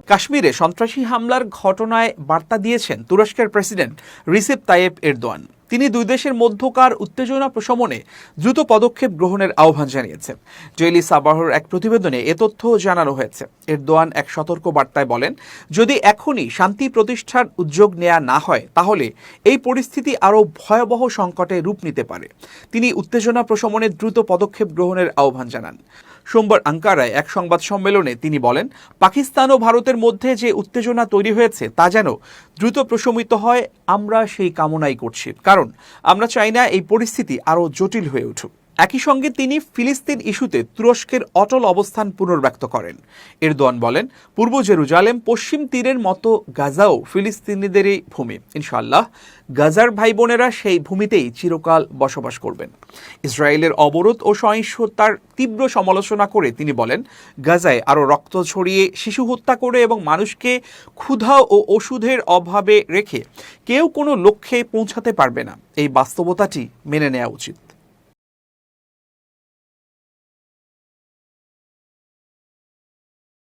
কাশ্মীরে সন্ত্রাসী হামলার ঘটনায় বার্তা দিয়েছেন তুরস্কের প্রেসিডেন্ট রিসেপ তাইয়েপ এরদোয়ান। তিনি দুই দেশের মধ্যকার উত্তেজনা প্রশমনে দ্রুত পদক্ষেপ গ্রহণের আহ্বান জানিয়েছেন। ডেইলি সাবাহর এক প্রতিবেদনে এ তথ্য জানানো হয়েছে। এরদোয়ান এক সতর্ক বার্তায় বলেন, যদি এখনই শান্তি প্রতিষ্ঠার উদ্যোগ নেওয়া না হয় তাহলে এই পরিস্থিতি আরও ভয়াবহ সংকটে রূপ নিতে পারে। তিনি উত্তেজনা প্রশমনে দ্রুত পদক্ষেপ গ্রহণের আহ্বান জানান। সোমবার আঙ্কারায় এক সংবাদ সম্মেলনে তিনি বলেন, পাকিস্তান ও ভারতের মধ্যে যে উত্তেজনা তৈরি হয়েছে তা যেন দ্রুত প্রশমিত হয়, আমরা সেই কামনাই করছি, কারণ আমরা চাই না এই পরিস্থিতি আরও জটিল হয়ে উঠুক। একই সঙ্গে তিনি ফিলিস্তিন ইস্যুতে তুরস্কের অটল অবস্থান পুনর্ব্যক্ত করেন। এরদোয়ান বলেন, পূর্ব জেরুজালেম, পশ্চিম তীরের মতো গাজাও ফিলিস্তিনিদেরই ভূমি। ইনশাআল্লাহ গাজার ভাই বোনেরা সেই ভূমিতেই চিরকাল বসবাস করবেন। ইসরায়েলের অবরোধ ও সহিংসতার তীব্র সমালোচনা করে তিনি বলেন, গাজায় আরও রক্ত ছড়িয়ে, শিশু হত্যা করে এবং মানুষকে ক্ষুধা ও ওষুধের অভাবে রেখে কেউ কোনো লক্ষ্যে পৌঁছাতে পারবে না। এই বাস্তবতাটি মেনে নেওয়া উচিত।